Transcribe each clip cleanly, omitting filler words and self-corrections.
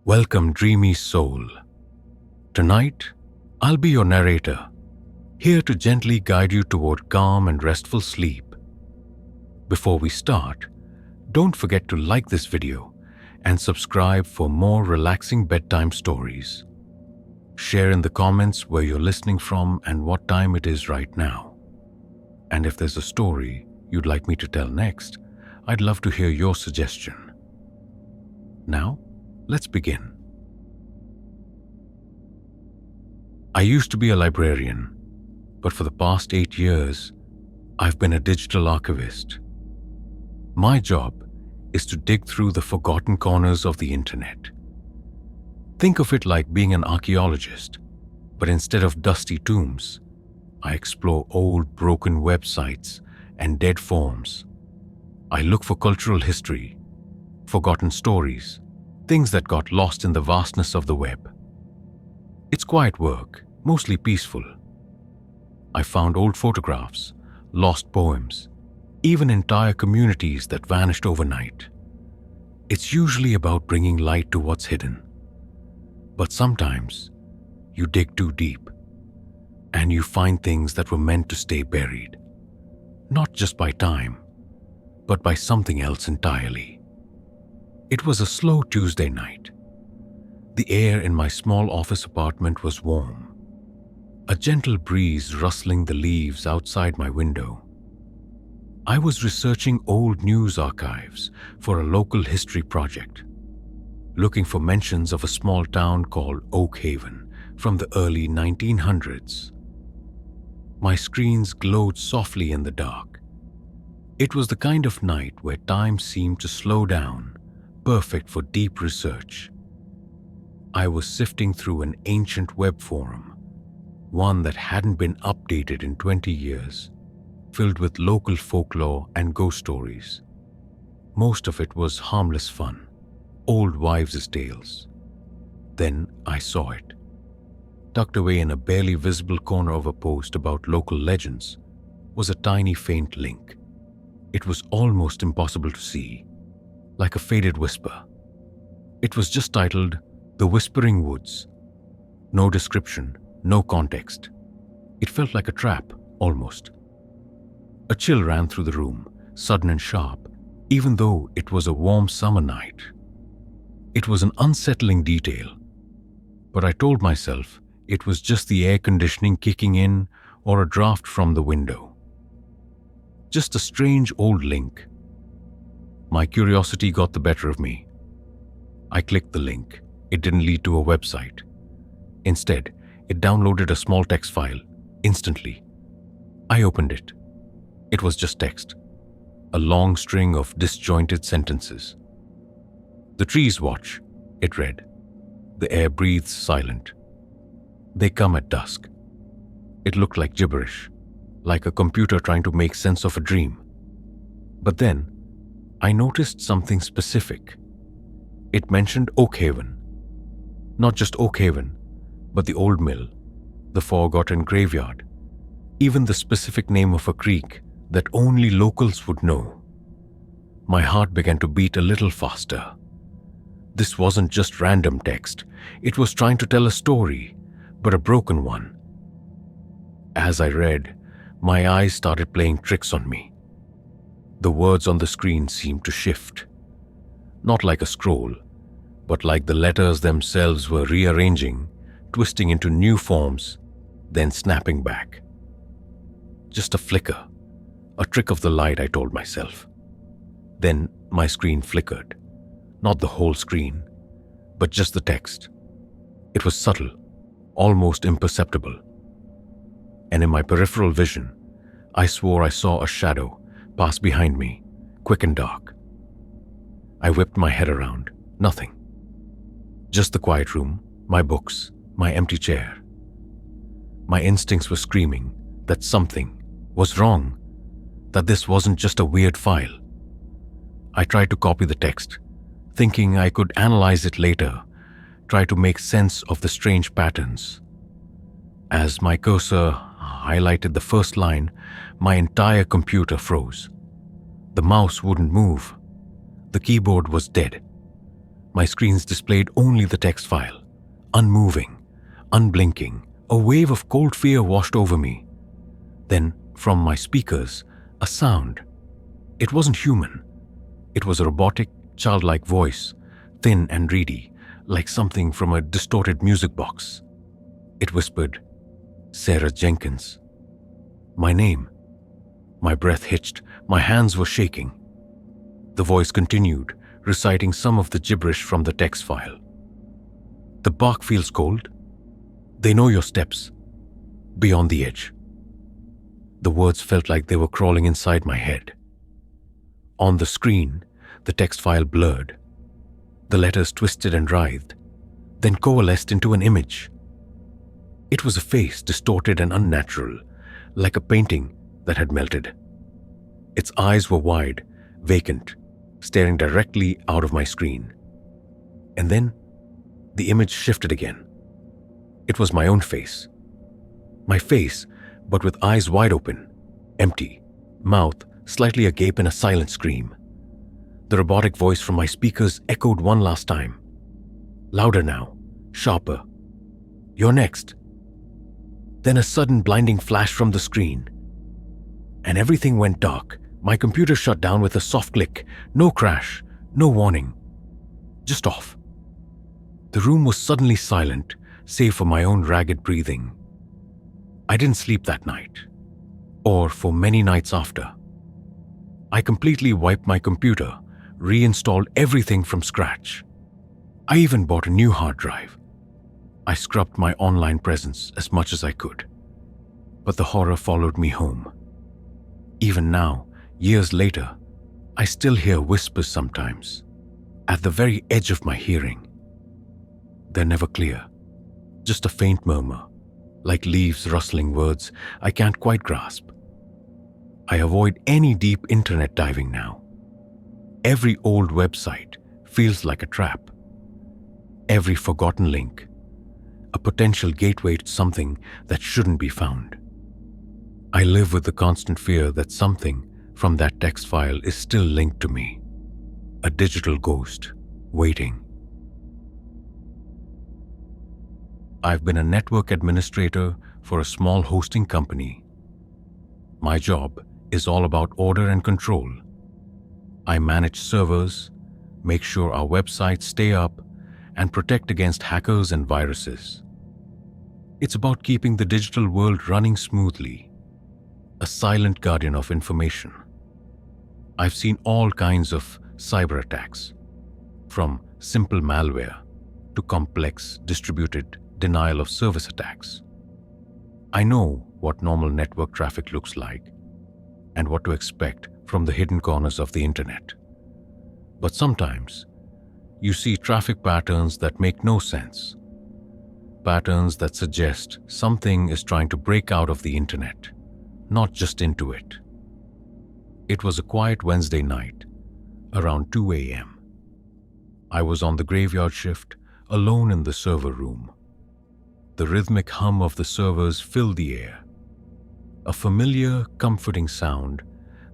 Welcome, dreamy soul. Tonight, I'll be your narrator, here to gently guide you toward calm and restful sleep. Before we start, don't forget to like this video and subscribe for more relaxing bedtime stories. Share in the comments where you're listening from and what time it is right now. And if there's a story you'd like me to tell next, I'd love to hear your suggestion. Now, let's begin. I used to be a librarian, but for the past 8 years, I've been a digital archivist. My job is to dig through the forgotten corners of the internet. Think of it like being an archaeologist, but instead of dusty tombs, I explore old broken websites and dead forms. I look for cultural history, forgotten stories, things that got lost in the vastness of the web. It's quiet work, mostly peaceful. I found old photographs, lost poems, even entire communities that vanished overnight. It's usually about bringing light to what's hidden. But sometimes, you dig too deep, and you find things that were meant to stay buried, not just by time, but by something else entirely. It was a slow Tuesday night. The air in my small office apartment was warm, a gentle breeze rustling the leaves outside my window. I was researching old news archives for a local history project, looking for mentions of a small town called Oak Haven from the early 1900s. My screens glowed softly in the dark. It was the kind of night where time seemed to slow down, perfect for deep research. I was sifting through an ancient web forum, one that hadn't been updated in 20 years, filled with local folklore and ghost stories. Most of it was harmless fun, old wives' tales. Then I saw it. Tucked away in a barely visible corner of a post about local legends was a tiny faint link. It was almost impossible to see, like a faded whisper. It was just titled, "The Whispering Woods." No description, no context. It felt like a trap, almost. A chill ran through the room, sudden and sharp, even though it was a warm summer night. It was an unsettling detail, but I told myself it was just the air conditioning kicking in or a draft from the window. Just a strange old link. My curiosity got the better of me. I clicked the link. It didn't lead to a website. Instead, it downloaded a small text file instantly. I opened it. It was just text, a long string of disjointed sentences. "The trees watch," it read. "The air breathes silent. They come at dusk." It looked like gibberish, like a computer trying to make sense of a dream. But then, I noticed something specific. It mentioned Oak Haven. Not just Oak Haven, but the old mill, the forgotten graveyard, even the specific name of a creek that only locals would know. My heart began to beat a little faster. This wasn't just random text. It was trying to tell a story, but a broken one. As I read, my eyes started playing tricks on me. The words on the screen seemed to shift. Not like a scroll, but like the letters themselves were rearranging, twisting into new forms, then snapping back. Just a flicker, a trick of the light, I told myself. Then my screen flickered. Not the whole screen, but just the text. It was subtle, almost imperceptible. And in my peripheral vision, I swore I saw a shadow pass behind me, quick and dark. I whipped my head around. Nothing. Just the quiet room, my books, my empty chair. My instincts were screaming that something was wrong, that this wasn't just a weird file. I tried to copy the text, thinking I could analyze it later, try to make sense of the strange patterns. As my cursor highlighted the first line, my entire computer froze. The mouse wouldn't move. The keyboard was dead. My screens displayed only the text file, unmoving, unblinking. A wave of cold fear washed over me. Then, from my speakers, a sound. It wasn't human. It was a robotic, childlike voice, thin and reedy, like something from a distorted music box. It whispered, "Sarah Jenkins." My name. My breath hitched, my hands were shaking. The voice continued, reciting some of the gibberish from the text file. "The bark feels cold. They know your steps. Beyond the edge." The words felt like they were crawling inside my head. On the screen, the text file blurred. The letters twisted and writhed, then coalesced into an image. It was a face distorted and unnatural, like a painting that had melted. Its eyes were wide, vacant, staring directly out of my screen. And then, the image shifted again. It was my own face. My face, but with eyes wide open, empty, mouth slightly agape in a silent scream. The robotic voice from my speakers echoed one last time. Louder now, sharper. "You're next." Then a sudden blinding flash from the screen. And everything went dark. My computer shut down with a soft click. No crash, no warning. Just off. The room was suddenly silent, save for my own ragged breathing. I didn't sleep that night, or for many nights after. I completely wiped my computer, reinstalled everything from scratch. I even bought a new hard drive. I scrubbed my online presence as much as I could. But the horror followed me home. Even now, years later, I still hear whispers sometimes, at the very edge of my hearing. They're never clear, just a faint murmur, like leaves rustling words I can't quite grasp. I avoid any deep internet diving now. Every old website feels like a trap. Every forgotten link, a potential gateway to something that shouldn't be found. I live with the constant fear that something from that text file is still linked to me. A digital ghost, waiting. I've been a network administrator for a small hosting company. My job is all about order and control. I manage servers, make sure our websites stay up, and protect against hackers and viruses. It's about keeping the digital world running smoothly, a silent guardian of information. I've seen all kinds of cyber attacks, from simple malware to complex distributed denial of service attacks. I know what normal network traffic looks like and what to expect from the hidden corners of the internet. But sometimes, you see traffic patterns that make no sense. Patterns that suggest something is trying to break out of the internet, not just into it. It was a quiet Wednesday night, around 2 a.m. I was on the graveyard shift, alone in the server room. The rhythmic hum of the servers filled the air, a familiar, comforting sound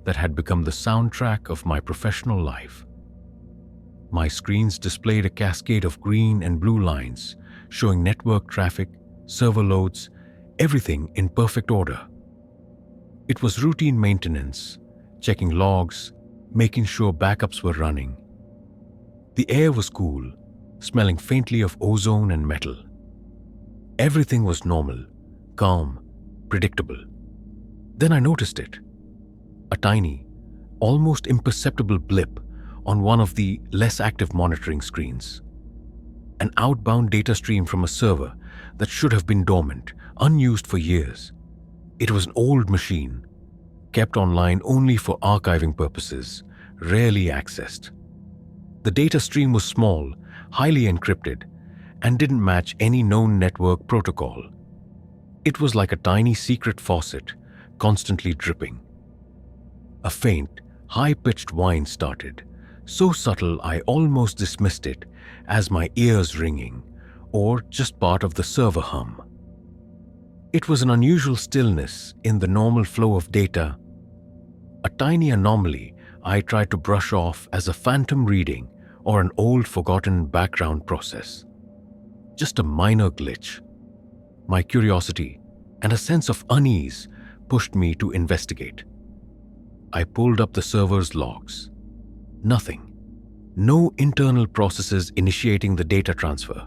that had become the soundtrack of my professional life. My screens displayed a cascade of green and blue lines, showing network traffic, server loads, everything in perfect order. It was routine maintenance, checking logs, making sure backups were running. The air was cool, smelling faintly of ozone and metal. Everything was normal, calm, predictable. Then I noticed it. A tiny, almost imperceptible blip on one of the less active monitoring screens. An outbound data stream from a server that should have been dormant, unused for years. It was an old machine, kept online only for archiving purposes, rarely accessed. The data stream was small, highly encrypted, and didn't match any known network protocol. It was like a tiny secret faucet, constantly dripping. A faint, high-pitched whine started, so subtle I almost dismissed it as my ears ringing, or just part of the server hum. It was an unusual stillness in the normal flow of data, a tiny anomaly I tried to brush off as a phantom reading or an old forgotten background process. Just a minor glitch. My curiosity and a sense of unease pushed me to investigate. I pulled up the server's logs. Nothing. No internal processes initiating the data transfer.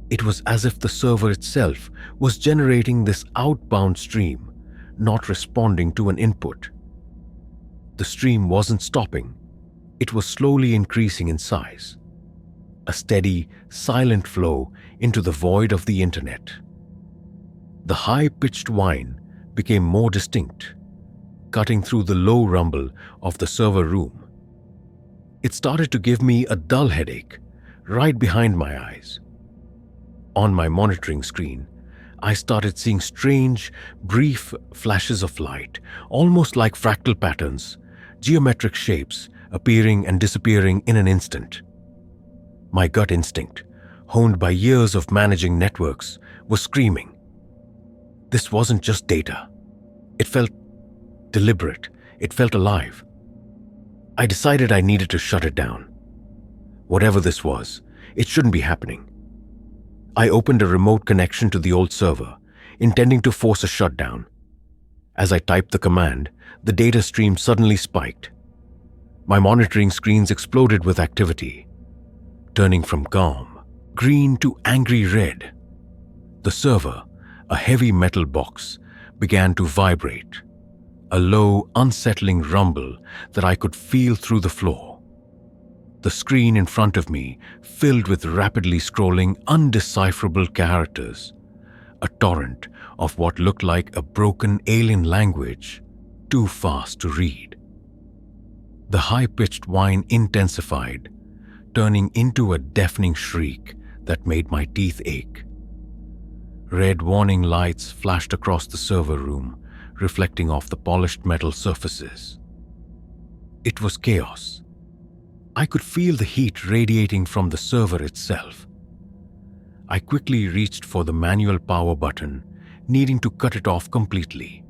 It was as if the server itself was generating this outbound stream, not responding to an input. The stream wasn't stopping. It was slowly increasing in size. A steady, silent flow into the void of the internet. The high-pitched whine became more distinct, cutting through the low rumble of the server room. It started to give me a dull headache right behind my eyes. On my monitoring screen, I started seeing strange, brief flashes of light, almost like fractal patterns, geometric shapes appearing and disappearing in an instant. My gut instinct, honed by years of managing networks, was screaming. This wasn't just data. It felt deliberate. It felt alive. I decided I needed to shut it down. Whatever this was, it shouldn't be happening. I opened a remote connection to the old server, intending to force a shutdown. As I typed the command, the data stream suddenly spiked. My monitoring screens exploded with activity, turning from calm, green to angry red. The server, a heavy metal box, began to vibrate, a low, unsettling rumble that I could feel through the floor. The screen in front of me filled with rapidly scrolling, undecipherable characters, a torrent of what looked like a broken alien language, too fast to read. The high-pitched whine intensified, turning into a deafening shriek that made my teeth ache. Red warning lights flashed across the server room, reflecting off the polished metal surfaces. It was chaos. I could feel the heat radiating from the server itself. I quickly reached for the manual power button, needing to cut it off completely.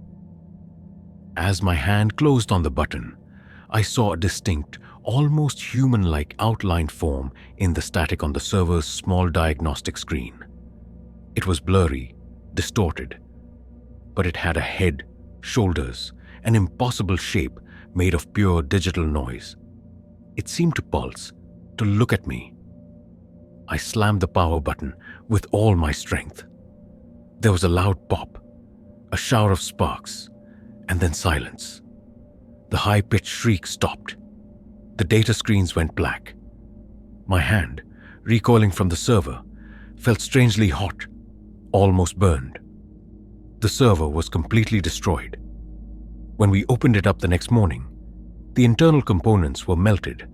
As my hand closed on the button, I saw a distinct, almost human-like outline form in the static on the server's small diagnostic screen. It was blurry, distorted, but it had a head, shoulders, an impossible shape made of pure digital noise. It seemed to pulse, to look at me. I slammed the power button with all my strength. There was a loud pop, a shower of sparks, and then silence. The high-pitched shriek stopped. The data screens went black. My hand, recoiling from the server, felt strangely hot, almost burned. The server was completely destroyed. When we opened it up the next morning, the internal components were melted,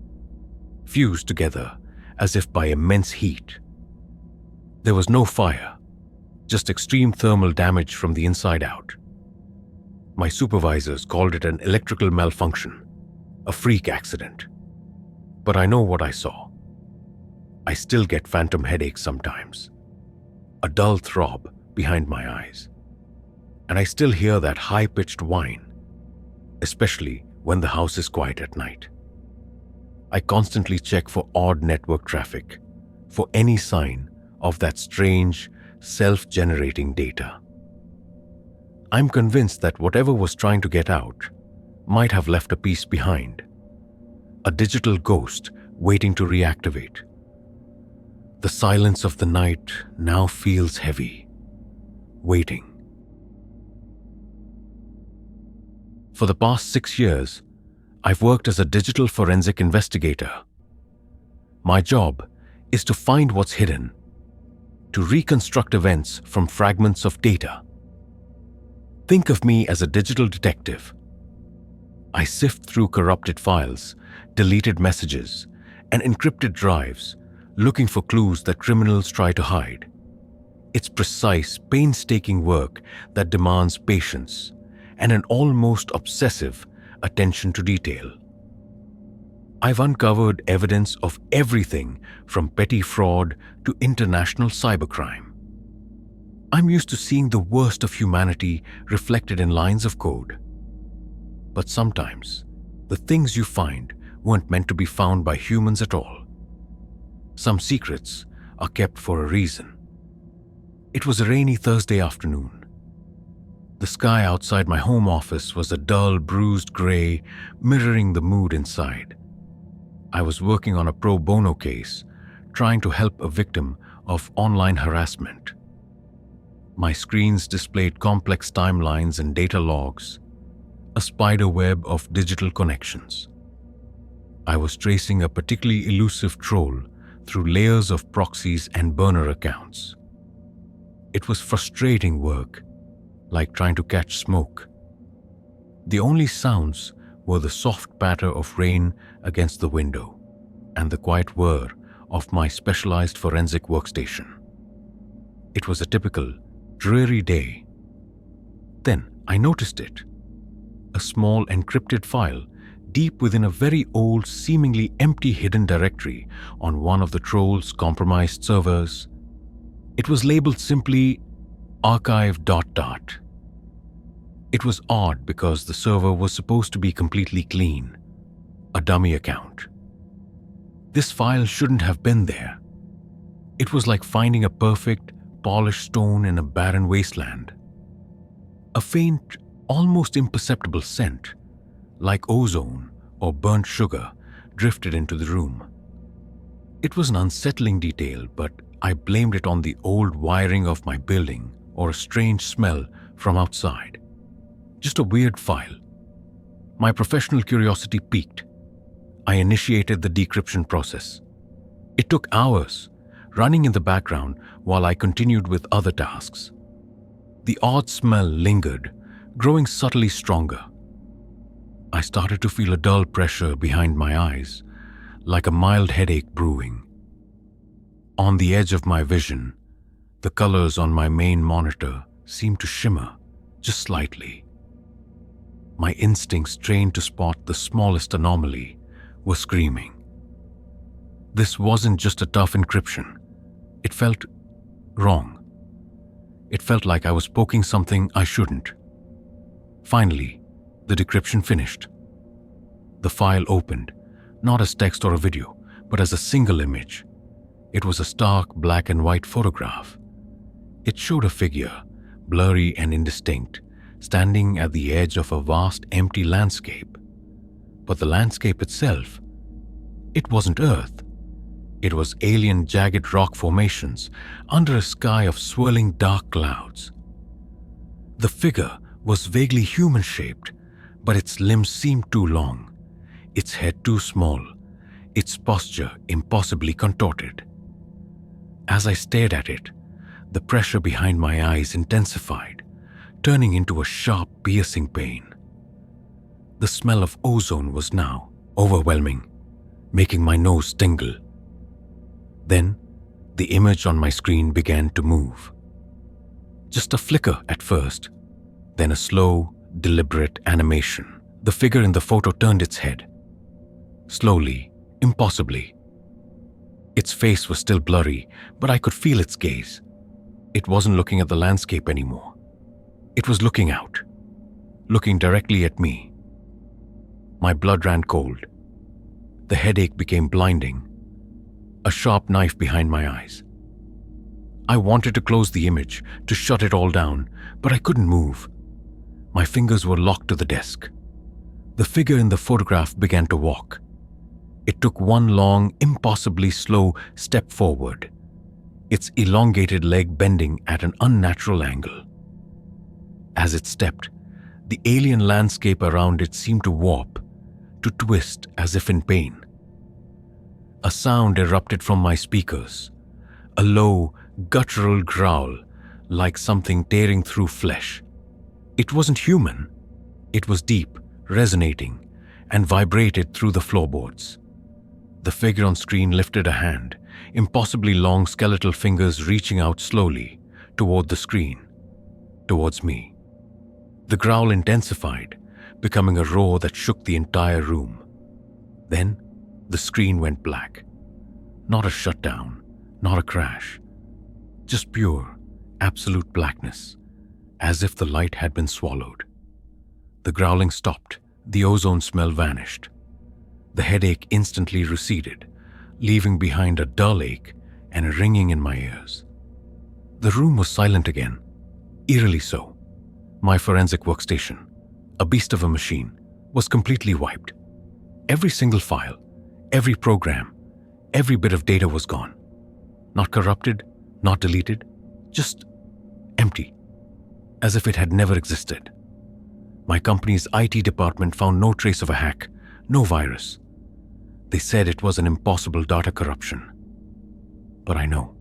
fused together as if by immense heat. There was no fire, just extreme thermal damage from the inside out. My supervisors called it an electrical malfunction, a freak accident. But I know what I saw. I still get phantom headaches sometimes, a dull throb behind my eyes. And I still hear that high-pitched whine, especially when the house is quiet at night. I constantly check for odd network traffic, for any sign of that strange, self-generating data. I'm convinced that whatever was trying to get out might have left a piece behind, a digital ghost waiting to reactivate. The silence of the night now feels heavy, waiting. For the past 6 years, I've worked as a digital forensic investigator. My job is to find what's hidden, to reconstruct events from fragments of data. Think of me as a digital detective. I sift through corrupted files, deleted messages, and encrypted drives, looking for clues that criminals try to hide. It's precise, painstaking work that demands patience and an almost obsessive attention to detail. I've uncovered evidence of everything from petty fraud to international cybercrime. I'm used to seeing the worst of humanity reflected in lines of code. But sometimes, the things you find weren't meant to be found by humans at all. Some secrets are kept for a reason. It was a rainy Thursday afternoon. The sky outside my home office was a dull, bruised gray, mirroring the mood inside. I was working on a pro bono case, trying to help a victim of online harassment. My screens displayed complex timelines and data logs, a spider web of digital connections. I was tracing a particularly elusive troll through layers of proxies and burner accounts. It was frustrating work, like trying to catch smoke. The only sounds were the soft patter of rain against the window and the quiet whir of my specialized forensic workstation. It was a typical, dreary day. Then I noticed it. A small encrypted file deep within a very old, seemingly empty hidden directory on one of the troll's compromised servers. It was labeled simply archive ... It was odd because the server was supposed to be completely clean, a dummy account. This file shouldn't have been there. It was like finding a perfect, polished stone in a barren wasteland. A faint, almost imperceptible scent, like ozone or burnt sugar, drifted into the room. It was an unsettling detail, but I blamed it on the old wiring of my building or a strange smell from outside. Just a weird file. My professional curiosity piqued. I initiated the decryption process. It took hours, running in the background while I continued with other tasks. The odd smell lingered, growing subtly stronger. I started to feel a dull pressure behind my eyes, like a mild headache brewing. On the edge of my vision, the colors on my main monitor seemed to shimmer, just slightly. My instincts, trained to spot the smallest anomaly, were screaming. This wasn't just a tough encryption. It felt wrong. It felt like I was poking something I shouldn't. Finally, the decryption finished. The file opened, not as text or a video, but as a single image. It was a stark black and white photograph. It showed a figure, blurry and indistinct, standing at the edge of a vast empty landscape. But the landscape itself, it wasn't Earth. It was alien jagged rock formations under a sky of swirling dark clouds. The figure was vaguely human-shaped, but its limbs seemed too long, its head too small, its posture impossibly contorted. As I stared at it, the pressure behind my eyes intensified, turning into a sharp, piercing pain. The smell of ozone was now overwhelming, making my nose tingle. Then, the image on my screen began to move. Just a flicker at first, then a slow, deliberate animation. The figure in the photo turned its head. Slowly, impossibly. Its face was still blurry, but I could feel its gaze. It wasn't looking at the landscape anymore. It was looking out, looking directly at me. My blood ran cold. The headache became blinding, a sharp knife behind my eyes. I wanted to close the image, to shut it all down, but I couldn't move. My fingers were locked to the desk. The figure in the photograph began to walk. It took one long, impossibly slow step forward, its elongated leg bending at an unnatural angle. As it stepped, the alien landscape around it seemed to warp, to twist as if in pain. A sound erupted from my speakers, a low, guttural growl, like something tearing through flesh. It wasn't human. It was deep, resonating, and vibrated through the floorboards. The figure on screen lifted a hand, impossibly long skeletal fingers reaching out slowly toward the screen, towards me. The growl intensified, becoming a roar that shook the entire room. Then, the screen went black. Not a shutdown, not a crash. Just pure, absolute blackness, as if the light had been swallowed. The growling stopped, the ozone smell vanished. The headache instantly receded, leaving behind a dull ache and a ringing in my ears. The room was silent again, eerily so. My forensic workstation, a beast of a machine, was completely wiped. Every single file, every program, every bit of data was gone. Not corrupted, not deleted, just empty, as if it had never existed. My company's IT department found no trace of a hack, no virus. They said it was an impossible data corruption. But I know.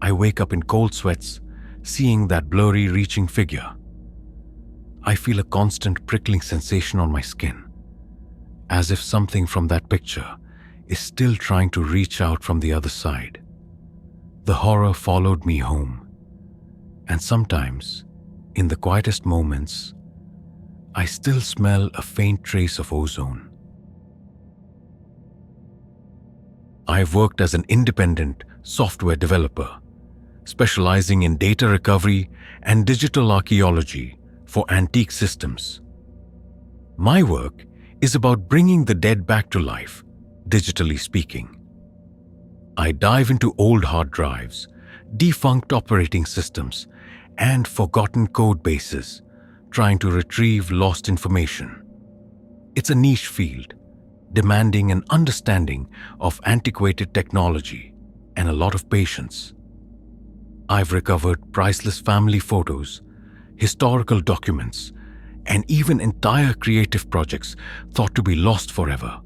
I wake up in cold sweats, seeing that blurry, reaching figure. I feel a constant prickling sensation on my skin, as if something from that picture is still trying to reach out from the other side. The horror followed me home, and sometimes, in the quietest moments, I still smell a faint trace of ozone. I've worked as an independent software developer, specializing in data recovery and digital archaeology for antique systems. My work is about bringing the dead back to life, digitally speaking. I dive into old hard drives, defunct operating systems, and forgotten code bases, trying to retrieve lost information. It's a niche field, demanding an understanding of antiquated technology and a lot of patience. I've recovered priceless family photos, historical documents, and even entire creative projects thought to be lost forever.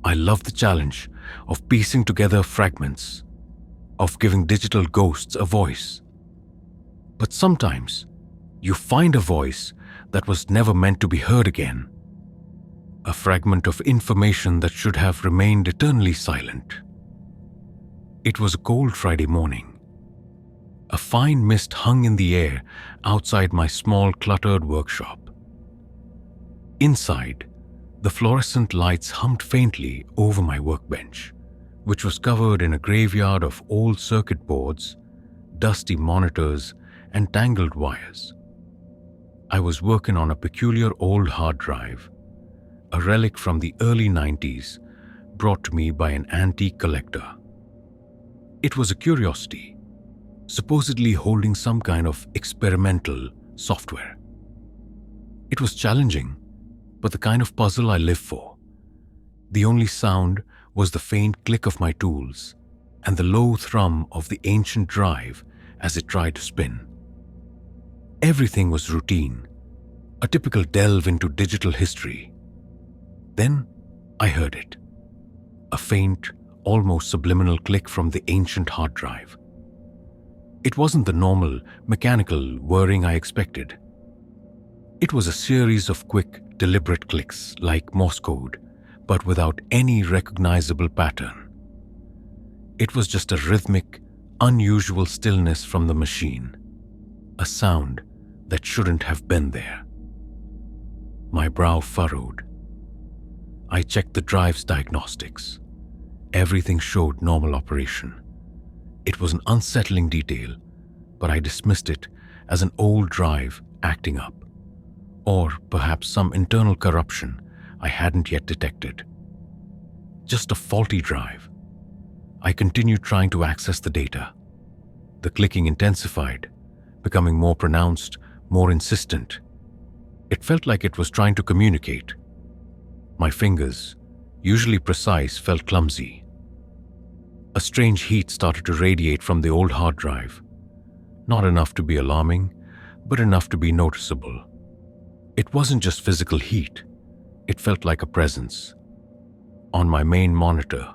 I love the challenge of piecing together fragments, of giving digital ghosts a voice. But sometimes, you find a voice that was never meant to be heard again. A fragment of information that should have remained eternally silent. It was a cold Friday morning. A fine mist hung in the air outside my small, cluttered workshop. Inside, the fluorescent lights hummed faintly over my workbench, which was covered in a graveyard of old circuit boards, dusty monitors, and tangled wires. I was working on a peculiar old hard drive, a relic from the early 90s brought to me by an antique collector. It was a curiosity, supposedly holding some kind of experimental software. It was challenging, but the kind of puzzle I live for. The only sound was the faint click of my tools and the low thrum of the ancient drive as it tried to spin. Everything was routine, a typical delve into digital history. Then I heard it, a faint, almost subliminal click from the ancient hard drive. It wasn't the normal, mechanical whirring I expected. It was a series of quick, deliberate clicks like Morse code, but without any recognizable pattern. It was just a rhythmic, unusual stillness from the machine, a sound that shouldn't have been there. My brow furrowed. I checked the drive's diagnostics. Everything showed normal operation. It was an unsettling detail, but I dismissed it as an old drive acting up, or perhaps some internal corruption I hadn't yet detected. Just a faulty drive. I continued trying to access the data. The clicking intensified, becoming more pronounced, more insistent. It felt like it was trying to communicate. My fingers, usually precise, felt clumsy. A strange heat started to radiate from the old hard drive. Not enough to be alarming, but enough to be noticeable. It wasn't just physical heat. It felt like a presence. On my main monitor,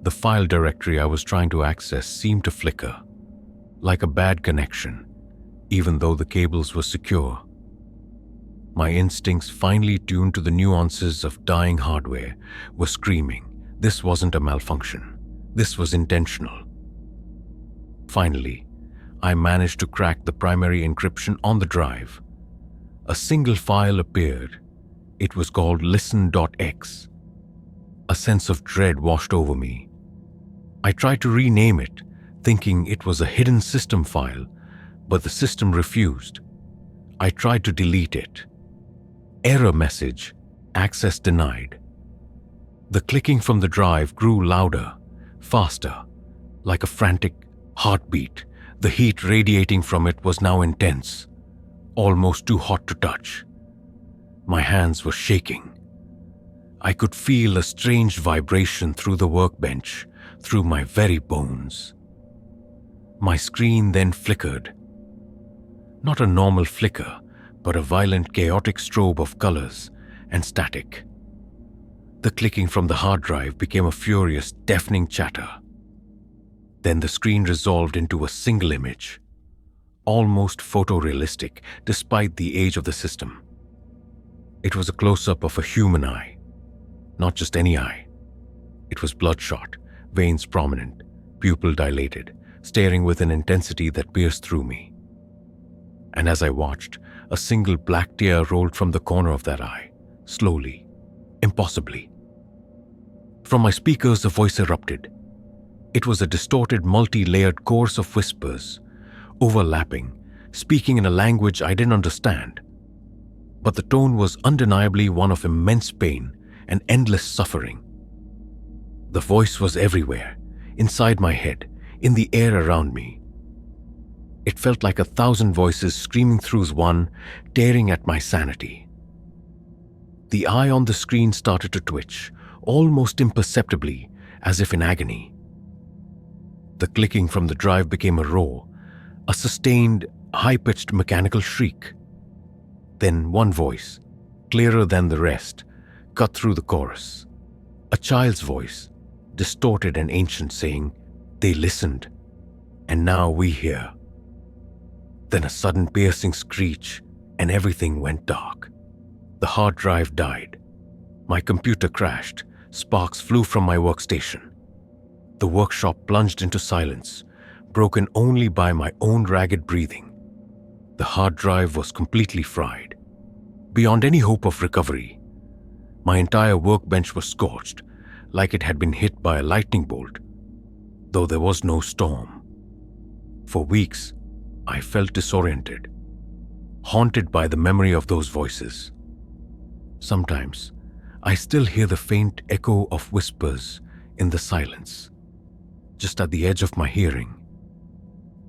the file directory I was trying to access seemed to flicker, like a bad connection, even though the cables were secure. My instincts, finely tuned to the nuances of dying hardware, were screaming, this wasn't a malfunction. This was intentional. Finally, I managed to crack the primary encryption on the drive. A single file appeared. It was called listen.x. A sense of dread washed over me. I tried to rename it, thinking it was a hidden system file, but the system refused. I tried to delete it. Error message, access denied. The clicking from the drive grew louder, faster, like a frantic heartbeat. The heat radiating from it was now intense, almost too hot to touch. My hands were shaking. I could feel a strange vibration through the workbench, through my very bones. My screen then flickered. Not a normal flicker, but a violent, chaotic strobe of colors and static. The clicking from the hard drive became a furious, deafening chatter. Then the screen resolved into a single image, almost photorealistic despite the age of the system. It was a close-up of a human eye, not just any eye. It was bloodshot, veins prominent, pupil dilated, staring with an intensity that pierced through me. And as I watched, a single black tear rolled from the corner of that eye, slowly, impossibly. From my speakers, a voice erupted. It was a distorted, multi-layered chorus of whispers, overlapping, speaking in a language I didn't understand. But the tone was undeniably one of immense pain and endless suffering. The voice was everywhere, inside my head, in the air around me. It felt like 1,000 voices screaming through one, tearing at my sanity. The eye on the screen started to twitch, almost imperceptibly, as if in agony. The clicking from the drive became a roar, a sustained, high-pitched mechanical shriek. Then one voice, clearer than the rest, cut through the chorus. A child's voice, distorted and ancient, saying, "They listened, and now we hear." Then a sudden piercing screech, and everything went dark. The hard drive died. My computer crashed. Sparks flew from my workstation. The workshop plunged into silence, broken only by my own ragged breathing. The hard drive was completely fried. Beyond any hope of recovery, my entire workbench was scorched, like it had been hit by a lightning bolt, though there was no storm. For weeks, I felt disoriented, haunted by the memory of those voices. Sometimes, I still hear the faint echo of whispers in the silence, just at the edge of my hearing.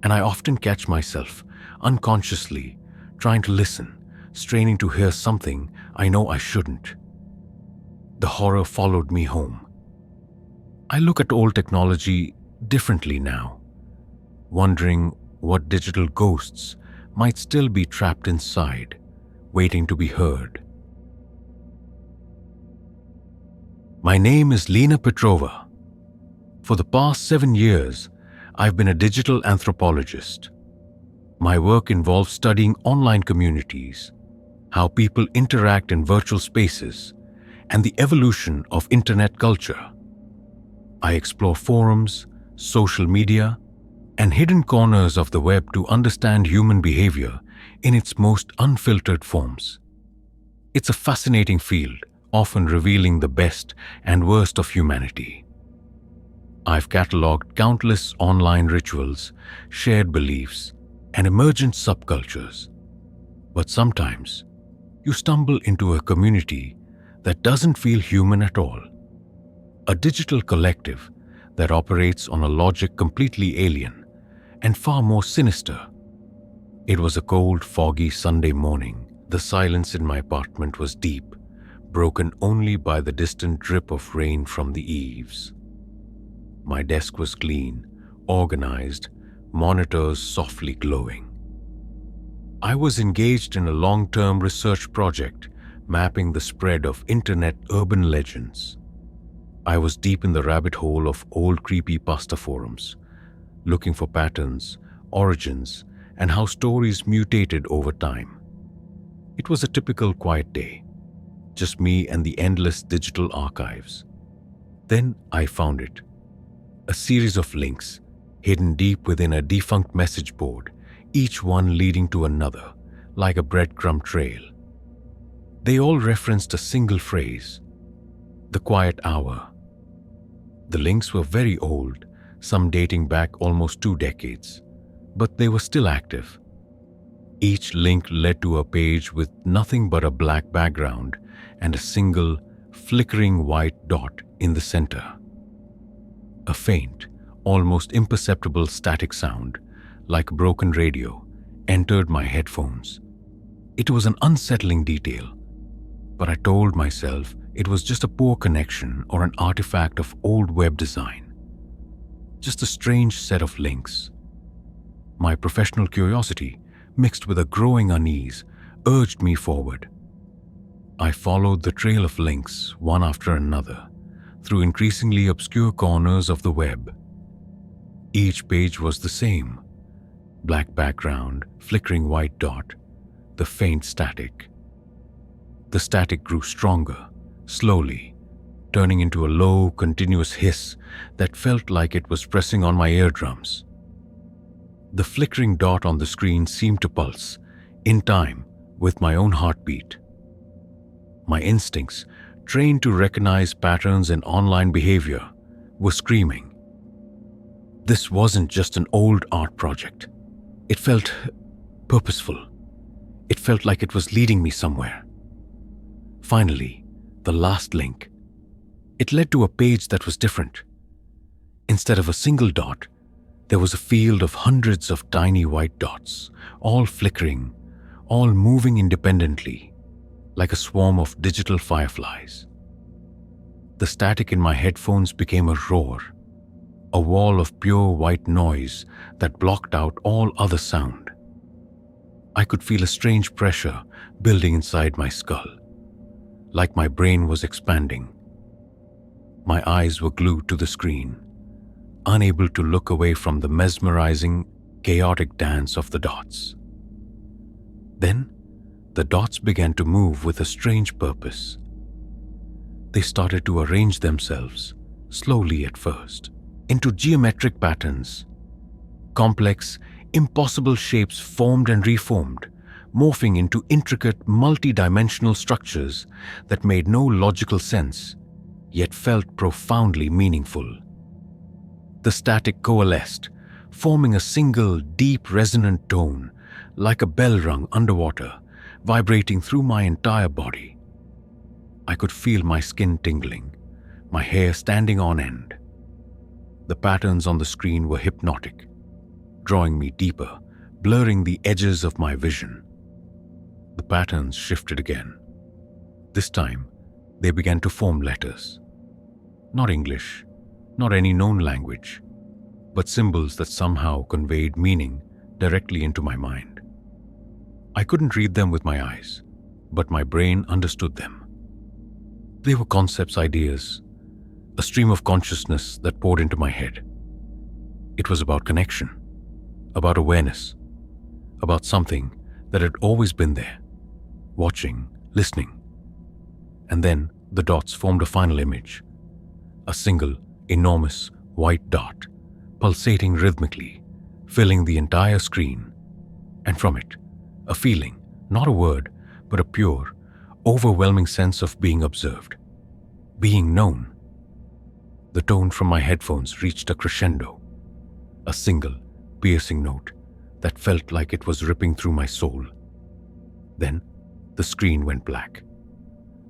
And I often catch myself, unconsciously, trying to listen, straining to hear something I know I shouldn't. The horror followed me home. I look at old technology differently now, wondering what digital ghosts might still be trapped inside, waiting to be heard. My name is Lena Petrova. For the past 7 years, I've been a digital anthropologist. My work involves studying online communities, how people interact in virtual spaces, and the evolution of internet culture. I explore forums, social media, and hidden corners of the web to understand human behavior in its most unfiltered forms. It's a fascinating field, often revealing the best and worst of humanity. I've catalogued countless online rituals, shared beliefs, and emergent subcultures. But sometimes, you stumble into a community that doesn't feel human at all. A digital collective that operates on a logic completely alien and far more sinister. It was a cold, foggy Sunday morning. The silence in my apartment was deep, broken only by the distant drip of rain from the eaves. My desk was clean, organized, monitors softly glowing. I was engaged in a long-term research project mapping the spread of internet urban legends. I was deep in the rabbit hole of old creepypasta forums, looking for patterns, origins, and how stories mutated over time. It was a typical quiet day, just me and the endless digital archives. Then I found it. A series of links, hidden deep within a defunct message board, each one leading to another, like a breadcrumb trail. They all referenced a single phrase, the quiet hour. The links were very old, some dating back almost 2 decades, but they were still active. Each link led to a page with nothing but a black background and a single, flickering white dot in the center. A faint, almost imperceptible static sound, like a broken radio, entered my headphones. It was an unsettling detail, but I told myself it was just a poor connection or an artifact of old web design. Just a strange set of links. My professional curiosity, mixed with a growing unease, urged me forward. I followed the trail of links, one after another, through increasingly obscure corners of the web. Each page was the same: black background, flickering white dot, the faint static. The static grew stronger, slowly, turning into a low, continuous hiss that felt like it was pressing on my eardrums. The flickering dot on the screen seemed to pulse, in time with my own heartbeat. My instincts, trained to recognize patterns in online behavior, were screaming. This wasn't just an old art project. It felt purposeful. It felt like it was leading me somewhere. Finally, the last link. It led to a page that was different. Instead of a single dot, there was a field of hundreds of tiny white dots, all flickering, all moving independently, like a swarm of digital fireflies. The static in my headphones became a roar, a wall of pure white noise that blocked out all other sound. I could feel a strange pressure building inside my skull, like my brain was expanding. My eyes were glued to the screen, unable to look away from the mesmerizing, chaotic dance of the dots. Then, the dots began to move with a strange purpose. They started to arrange themselves, slowly at first, into geometric patterns. Complex, impossible shapes formed and reformed, morphing into intricate, multi-dimensional structures that made no logical sense, yet felt profoundly meaningful. The static coalesced, forming a single, deep, resonant tone, like a bell rung underwater, vibrating through my entire body. I could feel my skin tingling, my hair standing on end. The patterns on the screen were hypnotic, drawing me deeper, blurring the edges of my vision. The patterns shifted again. This time, they began to form letters. Not English, not any known language, but symbols that somehow conveyed meaning directly into my mind. I couldn't read them with my eyes, but my brain understood them. They were concepts, ideas, a stream of consciousness that poured into my head. It was about connection, about awareness, about something that had always been there, watching, listening. And then the dots formed a final image, a single, enormous, white dot, pulsating rhythmically, filling the entire screen, and from it, a feeling, not a word, but a pure, overwhelming sense of being observed, being known. The tone from my headphones reached a crescendo, a single, piercing note that felt like it was ripping through my soul. Then, the screen went black.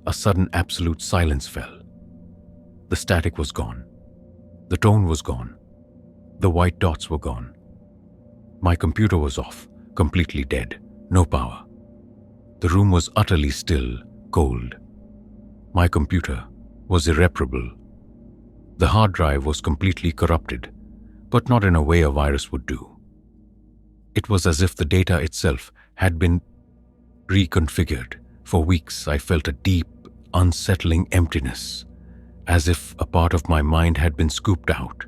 A sudden absolute silence fell. The static was gone. The tone was gone. The white dots were gone. My computer was off, completely dead. No power. The room was utterly still, cold. My computer was irreparable. The hard drive was completely corrupted, but not in a way a virus would do. It was as if the data itself had been reconfigured. For weeks, I felt a deep, unsettling emptiness, as if a part of my mind had been scooped out.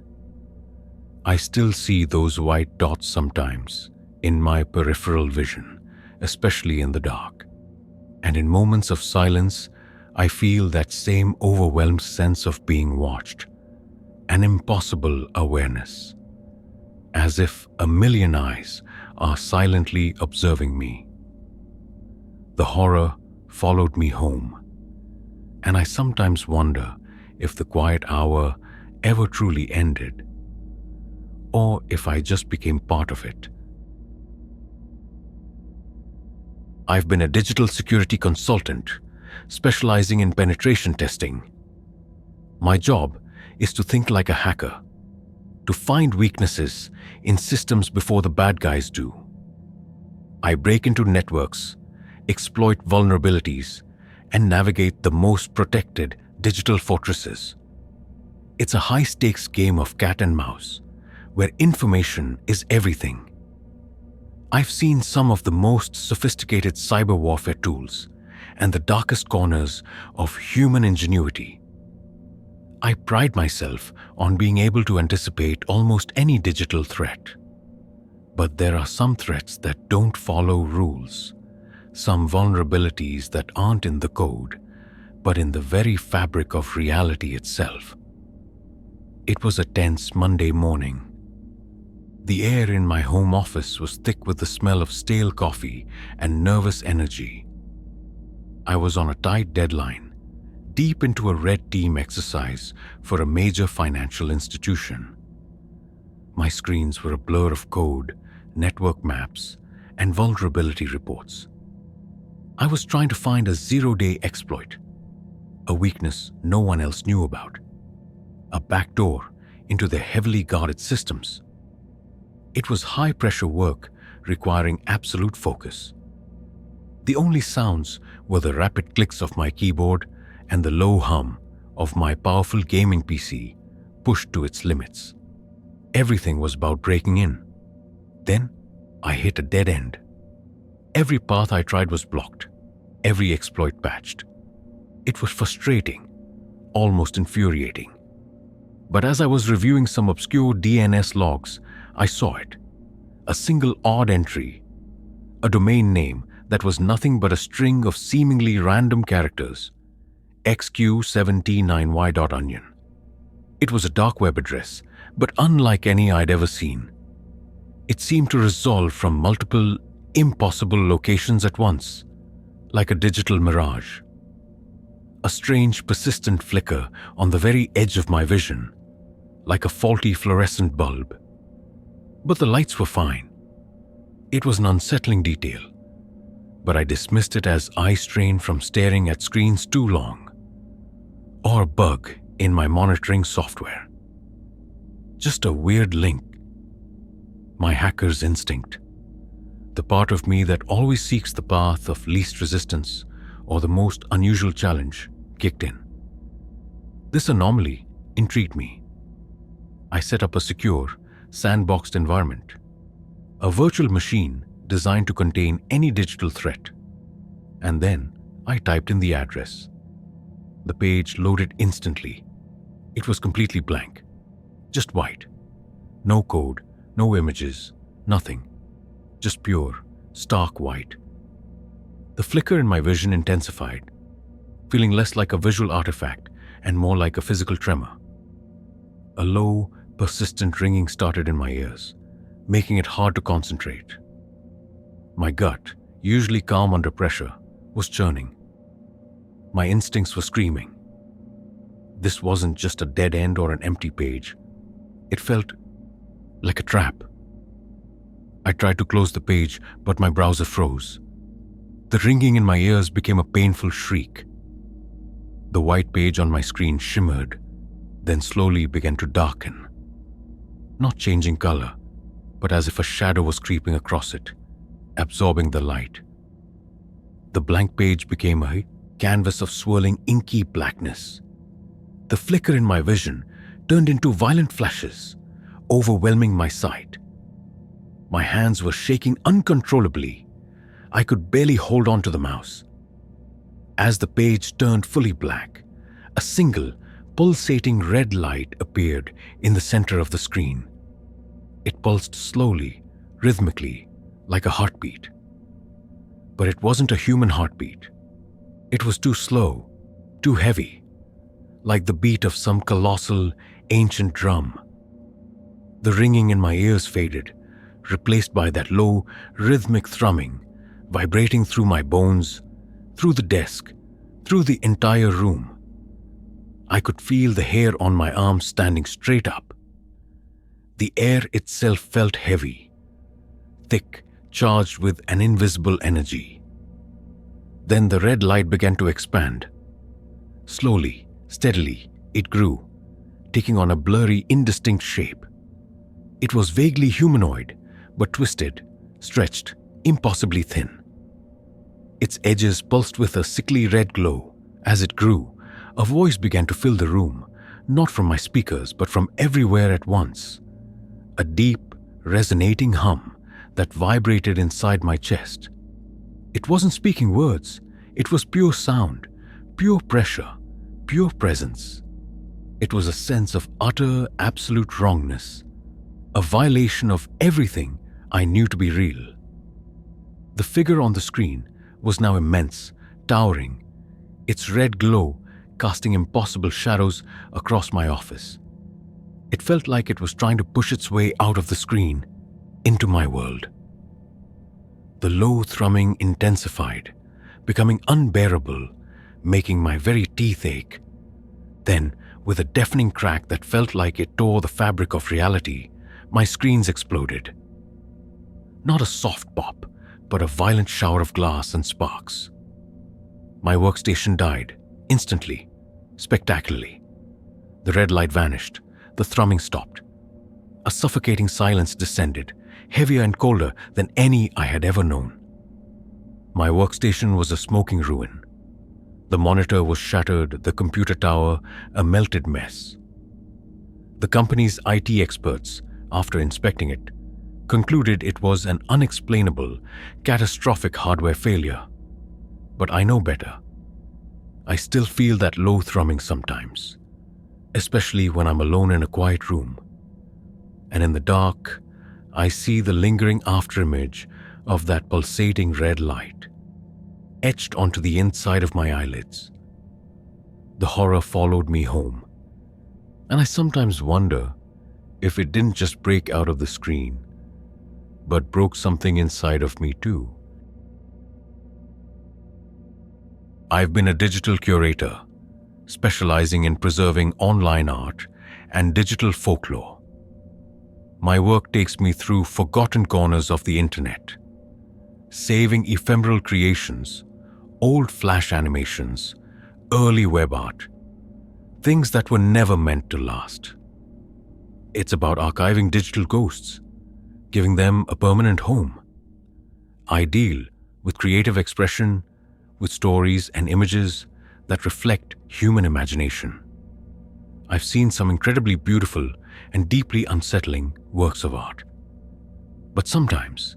I still see those white dots sometimes in my peripheral vision, especially in the dark. And in moments of silence, I feel that same overwhelmed sense of being watched, an impossible awareness, as if a million eyes are silently observing me. The horror followed me home, and I sometimes wonder if the quiet hour ever truly ended, or if I just became part of it. I've been a digital security consultant, specializing in penetration testing. My job is to think like a hacker, to find weaknesses in systems before the bad guys do. I break into networks, exploit vulnerabilities, and navigate the most protected digital fortresses. It's a high-stakes game of cat and mouse, where information is everything. I've seen some of the most sophisticated cyber warfare tools and the darkest corners of human ingenuity. I pride myself on being able to anticipate almost any digital threat. But there are some threats that don't follow rules, some vulnerabilities that aren't in the code, but in the very fabric of reality itself. It was a tense Monday morning. The air in my home office was thick with the smell of stale coffee and nervous energy. I was on a tight deadline, deep into a red team exercise for a major financial institution. My screens were a blur of code, network maps, and vulnerability reports. I was trying to find a zero-day exploit, a weakness no one else knew about, a backdoor into their heavily guarded systems. It was high-pressure work requiring absolute focus. The only sounds were the rapid clicks of my keyboard and the low hum of my powerful gaming PC pushed to its limits. Everything was about breaking in. Then I hit a dead end. Every path I tried was blocked, every exploit patched. It was frustrating, almost infuriating. But as I was reviewing some obscure DNS logs, I saw it. A single odd entry, a domain name that was nothing but a string of seemingly random characters, xq7t9y.onion. It was a dark web address, but unlike any I'd ever seen. It seemed to resolve from multiple, impossible locations at once, like a digital mirage. A strange, persistent flicker on the very edge of my vision, like a faulty fluorescent bulb. But the lights were fine. It was an unsettling detail, but I dismissed it as eye strain from staring at screens too long, or a bug in my monitoring software. Just a weird link. My hacker's instinct, the part of me that always seeks the path of least resistance or the most unusual challenge, kicked in. This anomaly intrigued me. I set up a secure, sandboxed environment, a virtual machine designed to contain any digital threat. And then I typed in the address. The page loaded instantly. It was completely blank, just white. No code, no images, nothing. Just pure, stark white. The flicker in my vision intensified, feeling less like a visual artifact and more like a physical tremor. A low, persistent ringing started in my ears, making it hard to concentrate. My gut, usually calm under pressure, was churning. My instincts were screaming. This wasn't just a dead end or an empty page. It felt like a trap. I tried to close the page, but my browser froze. The ringing in my ears became a painful shriek. The white page on my screen shimmered, then slowly began to darken. Not changing color, but as if a shadow was creeping across it, absorbing the light. The blank page became a canvas of swirling inky blackness. The flicker in my vision turned into violent flashes, overwhelming my sight. My hands were shaking uncontrollably. I could barely hold on to the mouse. As the page turned fully black, a single, pulsating red light appeared in the center of the screen. It pulsed slowly, rhythmically, like a heartbeat. But it wasn't a human heartbeat. It was too slow, too heavy, like the beat of some colossal, ancient drum. The ringing in my ears faded, replaced by that low, rhythmic thrumming, vibrating through my bones, through the desk, through the entire room. I could feel the hair on my arms standing straight up. The air itself felt heavy, thick, charged with an invisible energy. Then the red light began to expand. Slowly, steadily, It grew, taking on a blurry, indistinct shape. It was vaguely humanoid, but twisted, stretched, impossibly thin. Its edges pulsed with a sickly red glow. As it grew, a voice began to fill the room, not from my speakers, but from everywhere at once. A deep, resonating hum that vibrated inside my chest. It wasn't speaking words. It was pure sound, pure pressure, pure presence. It was a sense of utter, absolute wrongness, a violation of everything I knew to be real. The figure on the screen was now immense, towering, its red glow casting impossible shadows across my office. It felt like it was trying to push its way out of the screen into my world. The low thrumming intensified, becoming unbearable, making my very teeth ache. Then, with a deafening crack that felt like it tore the fabric of reality, my screens exploded. Not a soft pop, but a violent shower of glass and sparks. My workstation died, instantly, spectacularly. The red light vanished, the thrumming stopped. A suffocating silence descended, heavier and colder than any I had ever known. My workstation was a smoking ruin. The monitor was shattered, the computer tower a melted mess. The company's IT experts, after inspecting it, concluded it was an unexplainable, catastrophic hardware failure. But I know better. I still feel that low thrumming sometimes, especially when I'm alone in a quiet room. And in the dark, I see the lingering afterimage of that pulsating red light, etched onto the inside of my eyelids. The horror followed me home, and I sometimes wonder if it didn't just break out of the screen, but broke something inside of me too. I've been a digital curator, specializing in preserving online art and digital folklore. My work takes me through forgotten corners of the internet, saving ephemeral creations, old flash animations, early web art, things that were never meant to last. It's about archiving digital ghosts, giving them a permanent home. I deal with creative expression, with stories and images that reflect human imagination. I've seen some incredibly beautiful and deeply unsettling works of art. But sometimes,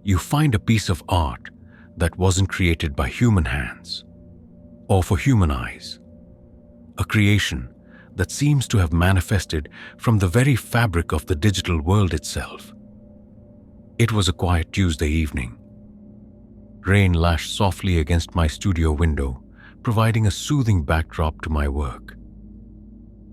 you find a piece of art that wasn't created by human hands or for human eyes. A creation that seems to have manifested from the very fabric of the digital world itself. It was a quiet Tuesday evening. Rain lashed softly against my studio window, providing a soothing backdrop to my work.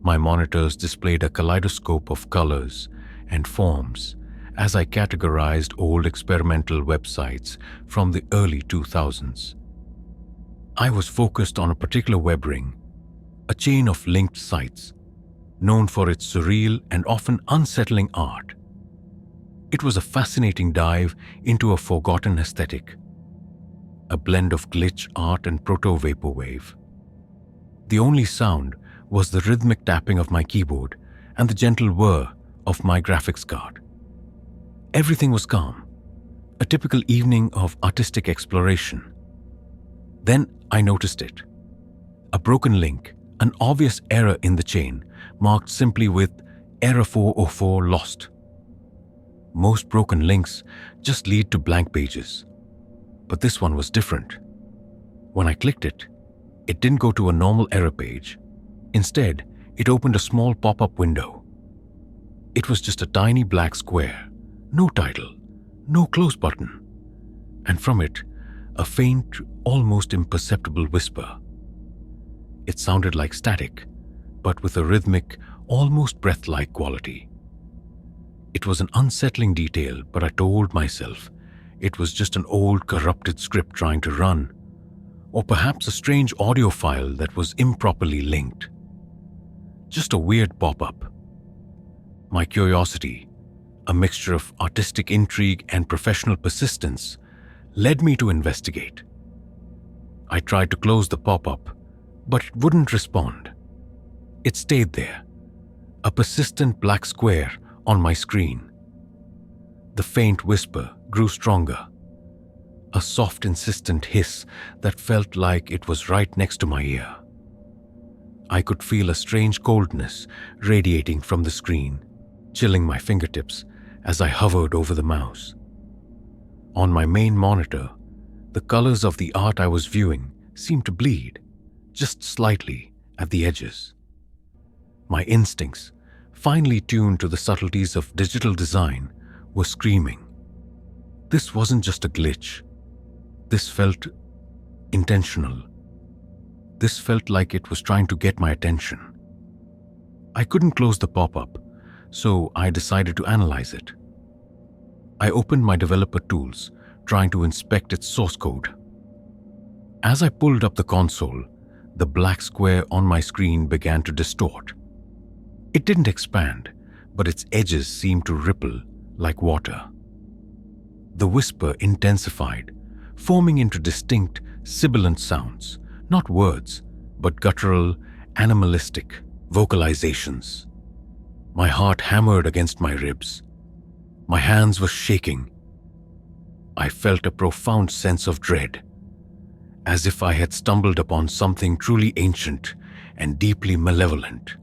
My monitors displayed a kaleidoscope of colors and forms as I categorized old experimental websites from the early 2000s. I was focused on a particular web ring, a chain of linked sites, known for its surreal and often unsettling art. It was a fascinating dive into a forgotten aesthetic, a blend of glitch art and proto-vaporwave. The only sound was the rhythmic tapping of my keyboard and the gentle whir of my graphics card. Everything was calm, a typical evening of artistic exploration. Then I noticed it. A broken link, an obvious error in the chain, marked simply with Error 404 lost. Most broken links just lead to blank pages. But this one was different. When I clicked it, it didn't go to a normal error page. Instead, it opened a small pop-up window. It was just a tiny black square, no title, no close button, and from it, a faint, almost imperceptible whisper. It sounded like static, but with a rhythmic, almost breath-like quality. It was an unsettling detail, but I told myself it was just an old, corrupted script trying to run, or perhaps a strange audio file that was improperly linked. Just a weird pop-up. My curiosity, a mixture of artistic intrigue and professional persistence, led me to investigate. I tried to close the pop-up, but it wouldn't respond. It stayed there, a persistent black square on my screen. The faint whisper grew stronger, a soft, insistent hiss that felt like it was right next to my ear. I could feel a strange coldness radiating from the screen, chilling my fingertips as I hovered over the mouse. On my main monitor, the colors of the art I was viewing seemed to bleed, just slightly at the edges. My instincts, finely tuned to the subtleties of digital design, were screaming. This wasn't just a glitch. This felt intentional. This felt like it was trying to get my attention. I couldn't close the pop-up, so I decided to analyze it. I opened my developer tools, trying to inspect its source code. As I pulled up the console, the black square on my screen began to distort. It didn't expand, but its edges seemed to ripple like water. The whisper intensified, forming into distinct, sibilant sounds, not words, but guttural, animalistic vocalizations. My heart hammered against my ribs. My hands were shaking. I felt a profound sense of dread, as if I had stumbled upon something truly ancient and deeply malevolent.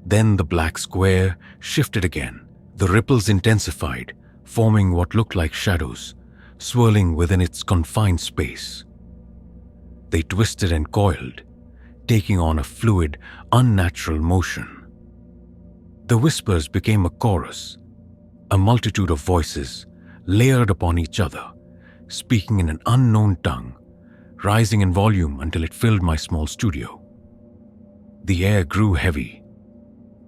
Then the black square shifted again. The ripples intensified, forming what looked like shadows, swirling within its confined space. They twisted and coiled, taking on a fluid, unnatural motion. The whispers became a chorus, a multitude of voices layered upon each other, speaking in an unknown tongue, rising in volume until it filled my small studio. The air grew heavy,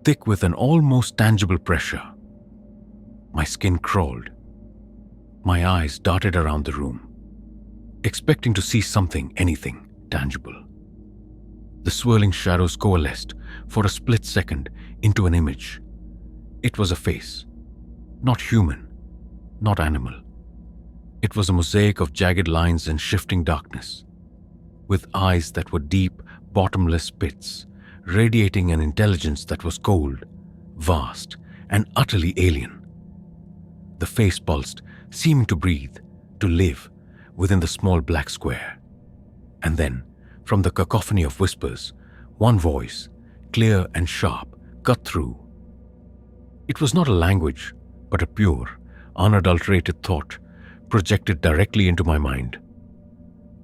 thick with an almost tangible pressure. My skin crawled. My eyes darted around the room, expecting to see something, anything tangible. The swirling shadows coalesced for a split second into an image. It was a face, not human, not animal. It was a mosaic of jagged lines and shifting darkness, with eyes that were deep, bottomless pits, radiating an intelligence that was cold, vast, and utterly alien. The face pulsed, seeming to breathe, to live, within the small black square. And then, from the cacophony of whispers, one voice, clear and sharp, cut through. It was not a language, but a pure, unadulterated thought projected directly into my mind.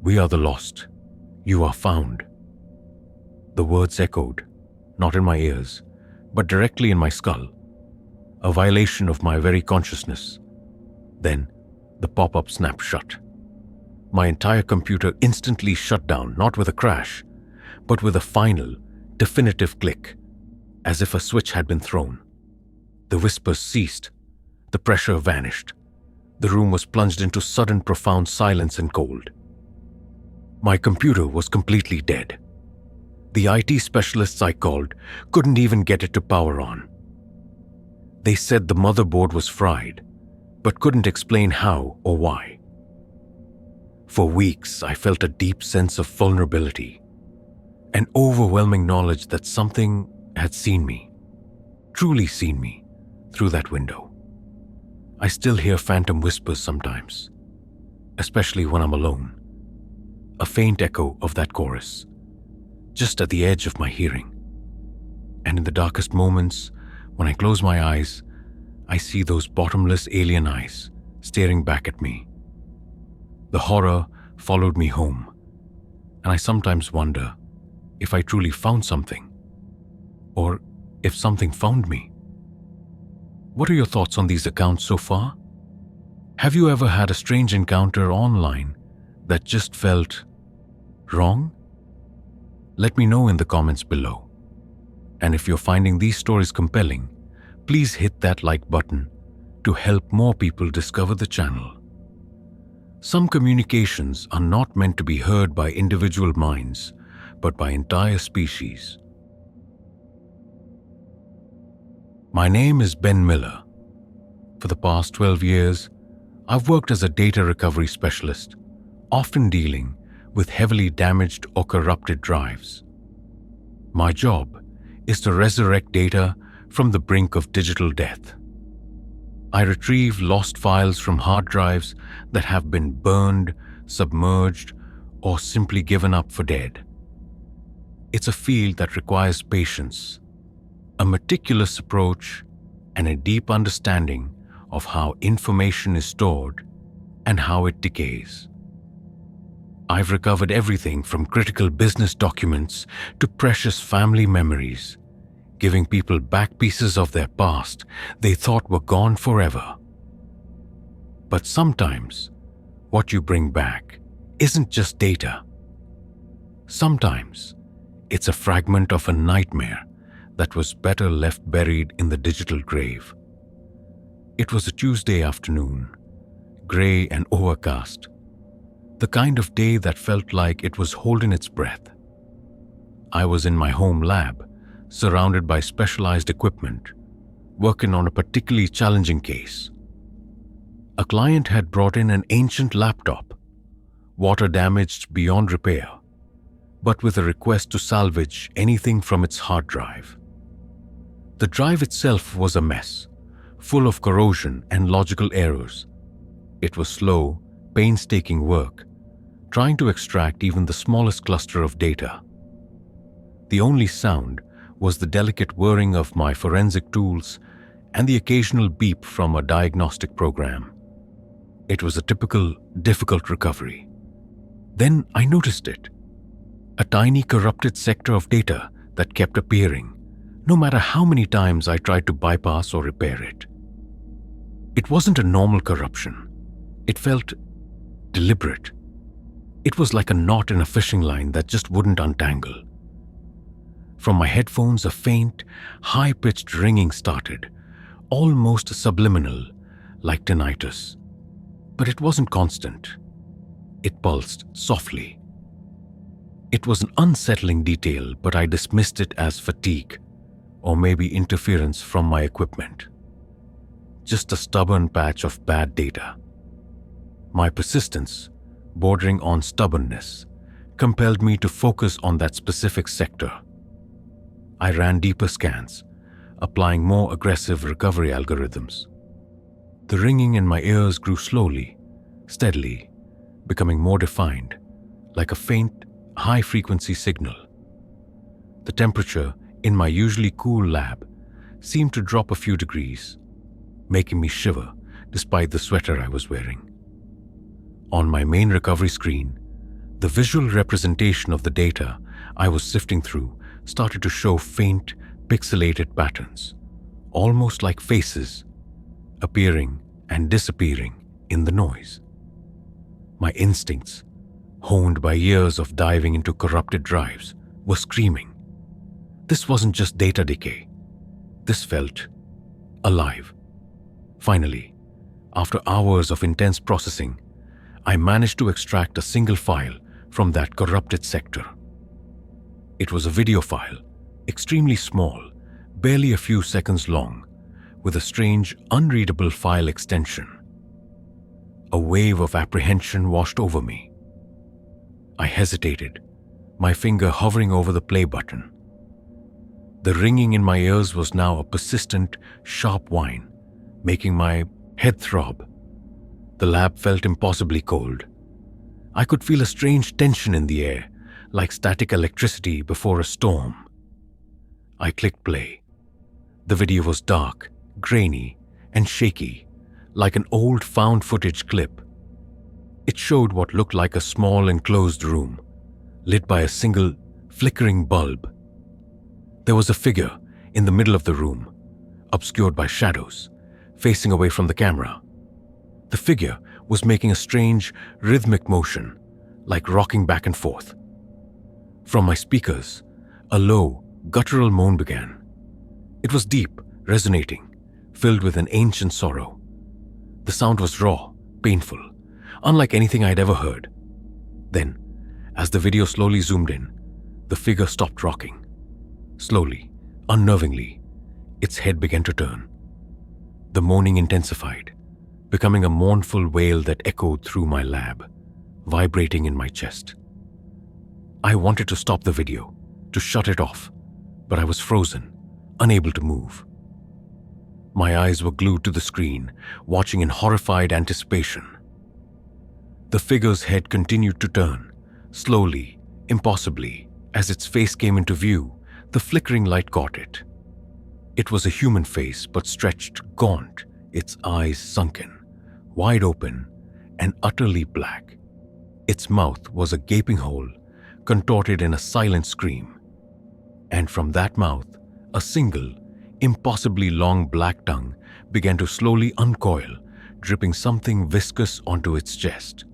"We are the lost. You are found." The words echoed, not in my ears, but directly in my skull, a violation of my very consciousness. Then, the pop-up snapped shut. My entire computer instantly shut down, not with a crash, but with a final, definitive click, as if a switch had been thrown. The whispers ceased. The pressure vanished. The room was plunged into sudden, profound silence and cold. My computer was completely dead. The IT specialists I called couldn't even get it to power on. They said the motherboard was fried, but couldn't explain how or why. For weeks, I felt a deep sense of vulnerability, an overwhelming knowledge that something had seen me, truly seen me, through that window. I still hear phantom whispers sometimes, especially when I'm alone. A faint echo of that chorus, just at the edge of my hearing. And in the darkest moments, when I close my eyes, I see those bottomless alien eyes staring back at me. The horror followed me home, and I sometimes wonder if I truly found something, or if something found me. What are your thoughts on these accounts so far? Have you ever had a strange encounter online that just felt wrong? Let me know in the comments below. And if you're finding these stories compelling, please hit that like button to help more people discover the channel. Some communications are not meant to be heard by individual minds, but by entire species. My name is Ben Miller. For the past 12 years, I've worked as a data recovery specialist, often dealing with heavily damaged or corrupted drives. My job is to resurrect data from the brink of digital death. I retrieve lost files from hard drives that have been burned, submerged, or simply given up for dead. It's a field that requires patience, a meticulous approach, and a deep understanding of how information is stored and how it decays. I've recovered everything from critical business documents to precious family memories, giving people back pieces of their past they thought were gone forever. But sometimes, what you bring back isn't just data. Sometimes, it's a fragment of a nightmare that was better left buried in the digital grave. It was a Tuesday afternoon, gray and overcast, the kind of day that felt like it was holding its breath. I was in my home lab, surrounded by specialized equipment, working on a particularly challenging case. A client had brought in an ancient laptop, water damaged beyond repair, but with a request to salvage anything from its hard drive. The drive itself was a mess, full of corrosion and logical errors. It was slow, painstaking work, trying to extract even the smallest cluster of data. The only sound was the delicate whirring of my forensic tools and the occasional beep from a diagnostic program. It was a typical, difficult recovery. Then I noticed it. A tiny corrupted sector of data that kept appearing, no matter how many times I tried to bypass or repair it. It wasn't a normal corruption. It felt deliberate. It was like a knot in a fishing line that just wouldn't untangle. From my headphones, a faint, high-pitched ringing started, almost subliminal, like tinnitus. But it wasn't constant. It pulsed softly. It was an unsettling detail, but I dismissed it as fatigue, or maybe interference from my equipment. Just a stubborn patch of bad data. My persistence, bordering on stubbornness, compelled me to focus on that specific sector. I ran deeper scans, applying more aggressive recovery algorithms. The ringing in my ears grew slowly, steadily, becoming more defined, like a faint, high-frequency signal. The temperature in my usually cool lab seemed to drop a few degrees, making me shiver despite the sweater I was wearing. On my main recovery screen, the visual representation of the data I was sifting through started to show faint, pixelated patterns, almost like faces, appearing and disappearing in the noise. My instincts, honed by years of diving into corrupted drives, were screaming. This wasn't just data decay. This felt alive. Finally, after hours of intense processing, I managed to extract a single file from that corrupted sector. It was a video file, extremely small, barely a few seconds long, with a strange, unreadable file extension. A wave of apprehension washed over me. I hesitated, my finger hovering over the play button. The ringing in my ears was now a persistent, sharp whine, making my head throb. The lab felt impossibly cold. I could feel a strange tension in the air, like static electricity before a storm. I clicked play. The video was dark, grainy, and shaky, like an old found footage clip. It showed what looked like a small enclosed room, lit by a single, flickering bulb. There was a figure in the middle of the room, obscured by shadows, facing away from the camera. The figure was making a strange, rhythmic motion, like rocking back and forth. From my speakers, a low, guttural moan began. It was deep, resonating, filled with an ancient sorrow. The sound was raw, painful, unlike anything I'd ever heard. Then, as the video slowly zoomed in, the figure stopped rocking. Slowly, unnervingly, its head began to turn. The moaning intensified, becoming a mournful wail that echoed through my lab, vibrating in my chest. I wanted to stop the video, to shut it off, but I was frozen, unable to move. My eyes were glued to the screen, watching in horrified anticipation. The figure's head continued to turn, slowly, impossibly. As its face came into view, the flickering light caught it. It was a human face, but stretched, gaunt, its eyes sunken, wide open, and utterly black. Its mouth was a gaping hole, contorted in a silent scream. And from that mouth, a single, impossibly long black tongue began to slowly uncoil, dripping something viscous onto its chest.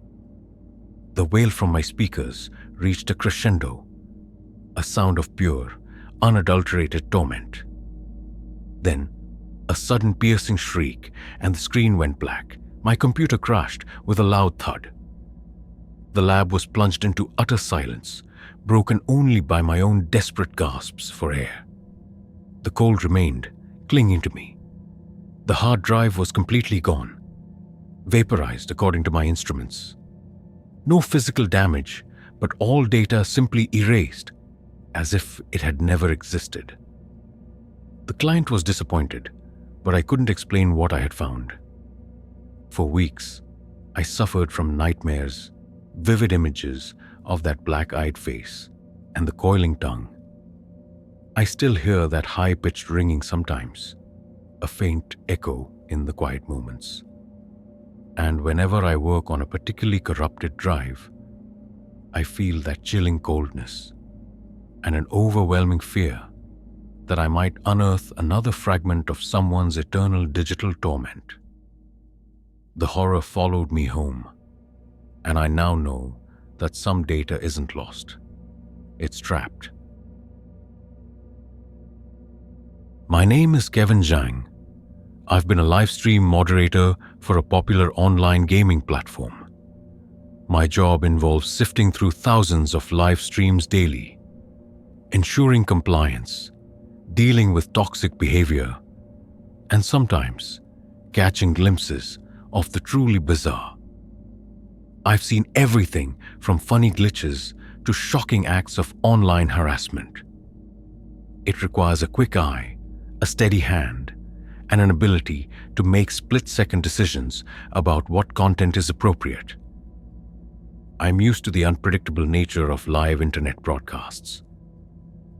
The wail from my speakers reached a crescendo, a sound of pure, unadulterated torment. Then, a sudden piercing shriek, and the screen went black. My computer crashed with a loud thud. The lab was plunged into utter silence, broken only by my own desperate gasps for air. The cold remained, clinging to me. The hard drive was completely gone, vaporized according to my instruments. No physical damage, but all data simply erased, as if it had never existed. The client was disappointed, but I couldn't explain what I had found. For weeks, I suffered from nightmares, vivid images of that black-eyed face and the coiling tongue. I still hear that high-pitched ringing sometimes, a faint echo in the quiet moments. And whenever I work on a particularly corrupted drive, I feel that chilling coldness and an overwhelming fear that I might unearth another fragment of someone's eternal digital torment. The horror followed me home, and I now know that some data isn't lost. It's trapped. My name is Kevin Zhang. I've been a live stream moderator for a popular online gaming platform. My job involves sifting through thousands of live streams daily, ensuring compliance, dealing with toxic behavior, and sometimes catching glimpses of the truly bizarre. I've seen everything from funny glitches to shocking acts of online harassment. It requires a quick eye, a steady hand, and an ability to make split-second decisions about what content is appropriate. I'm used to the unpredictable nature of live internet broadcasts.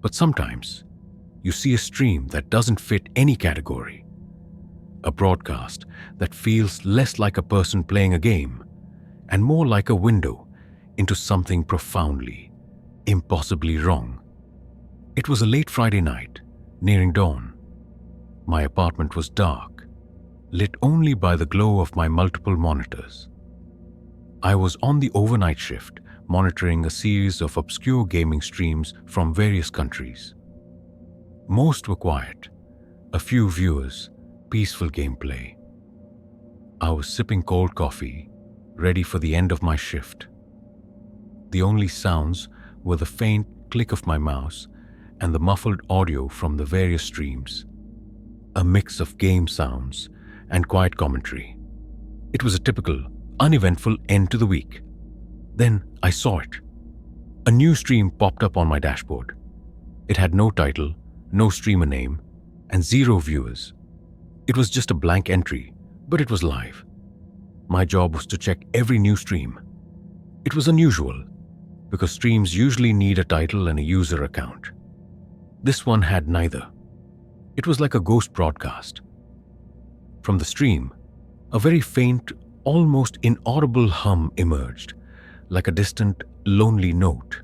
But sometimes, you see a stream that doesn't fit any category. A broadcast that feels less like a person playing a game and more like a window into something profoundly, impossibly wrong. It was a late Friday night, nearing dawn. My apartment was dark, lit only by the glow of my multiple monitors. I was on the overnight shift, monitoring a series of obscure gaming streams from various countries. Most were quiet, a few viewers, peaceful gameplay. I was sipping cold coffee, ready for the end of my shift. The only sounds were the faint click of my mouse and the muffled audio from the various streams, a mix of game sounds and quiet commentary. It was a typical, uneventful end to the week. Then I saw it. A new stream popped up on my dashboard. It had no title, no streamer name, and 0 viewers. It was just a blank entry, but it was live. My job was to check every new stream. It was unusual, because streams usually need a title and a user account. This one had neither. It was like a ghost broadcast. From the stream, a very faint, almost inaudible hum emerged, like a distant, lonely note.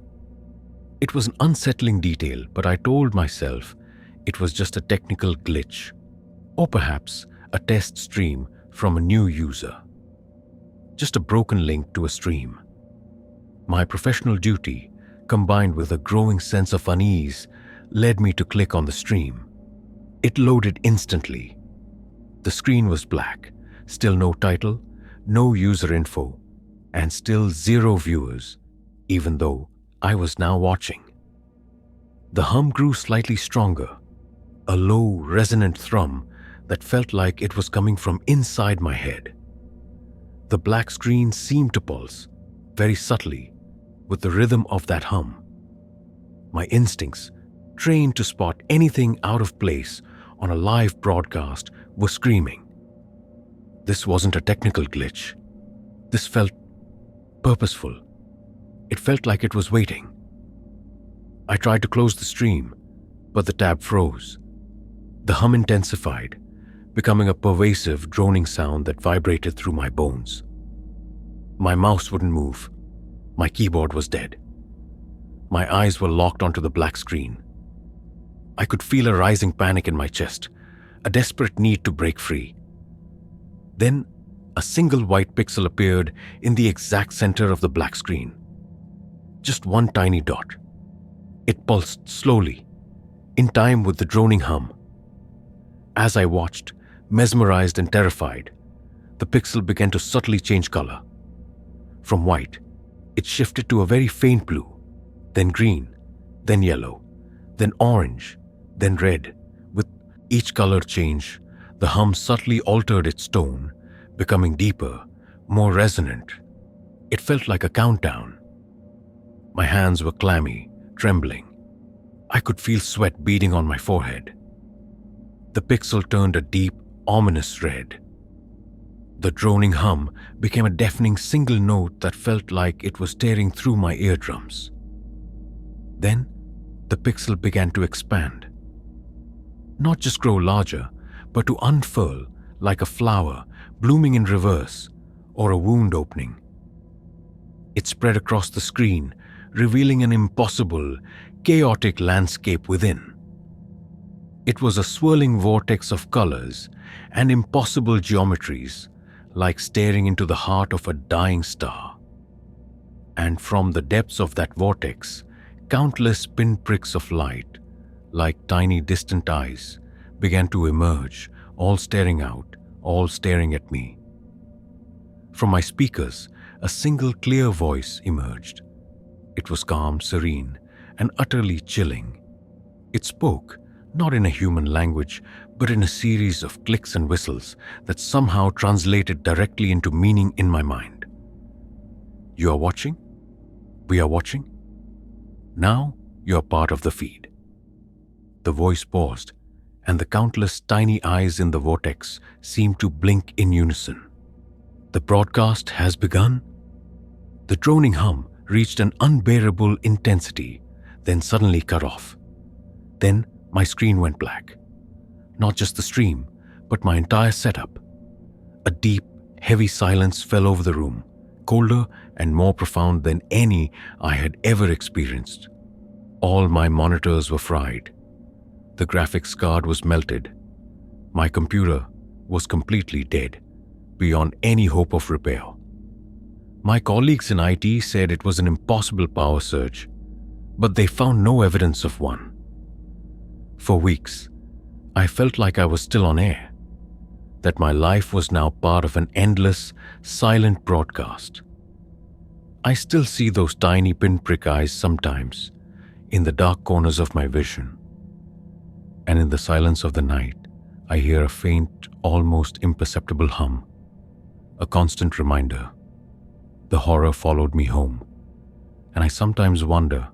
It was an unsettling detail, but I told myself it was just a technical glitch, or perhaps a test stream from a new user. Just a broken link to a stream. My professional duty, combined with a growing sense of unease, led me to click on the stream. It loaded instantly. The screen was black, still no title, no user info, and still 0 viewers, even though I was now watching. The hum grew slightly stronger, a low, resonant thrum that felt like it was coming from inside my head. The black screen seemed to pulse, very subtly, with the rhythm of that hum. My instincts, trained to spot anything out of place on a live broadcast, were screaming. This wasn't a technical glitch. This felt purposeful. It felt like it was waiting. I tried to close the stream, but the tab froze. The hum intensified, becoming a pervasive, droning sound that vibrated through my bones. My mouse wouldn't move. My keyboard was dead. My eyes were locked onto the black screen. I could feel a rising panic in my chest, a desperate need to break free. Then, a single white pixel appeared in the exact center of the black screen. Just one tiny dot. It pulsed slowly, in time with the droning hum. As I watched, mesmerized and terrified, the pixel began to subtly change color. From white, it shifted to a very faint blue, then green, then yellow, then orange, then red. With each color change, the hum subtly altered its tone, becoming deeper, more resonant. It felt like a countdown. My hands were clammy, trembling. I could feel sweat beading on my forehead. The pixel turned a deep, ominous red. The droning hum became a deafening single note that felt like it was tearing through my eardrums. Then, the pixel began to expand. Not just grow larger, but to unfurl like a flower blooming in reverse or a wound opening. It spread across the screen, revealing an impossible, chaotic landscape within. It was a swirling vortex of colors and impossible geometries, like staring into the heart of a dying star. And from the depths of that vortex, countless pinpricks of light, like tiny distant eyes, began to emerge, all staring out, all staring at me. From my speakers, a single clear voice emerged. It was calm, serene, and utterly chilling. It spoke, not in a human language, but in a series of clicks and whistles that somehow translated directly into meaning in my mind. You are watching? We are watching? Now you are part of the feed. The voice paused, and the countless tiny eyes in the vortex seemed to blink in unison. The broadcast has begun. The droning hum reached an unbearable intensity, then suddenly cut off. Then my screen went black. Not just the stream, but my entire setup. A deep, heavy silence fell over the room, colder and more profound than any I had ever experienced. All my monitors were fried. The graphics card was melted. My computer was completely dead, beyond any hope of repair. My colleagues in IT said it was an impossible power surge, but they found no evidence of one. For weeks, I felt like I was still on air, that my life was now part of an endless, silent broadcast. I still see those tiny pinprick eyes sometimes, in the dark corners of my vision. And in the silence of the night, I hear a faint, almost imperceptible hum, a constant reminder. The horror followed me home, and I sometimes wonder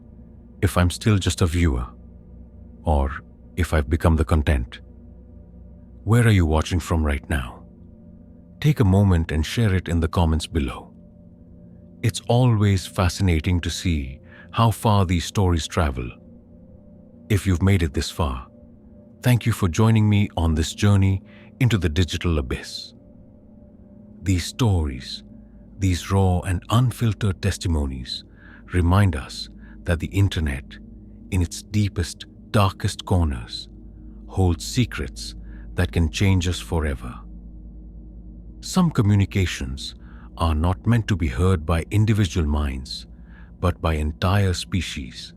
if I'm still just a viewer, or if I've become the content. Where are you watching from right now? Take a moment and share it in the comments below. It's always fascinating to see how far these stories travel. If you've made it this far, thank you for joining me on this journey into the digital abyss. These stories, these raw and unfiltered testimonies, remind us that the internet, in its deepest, darkest corners, holds secrets that can change us forever. Some communications are not meant to be heard by individual minds, but by entire species.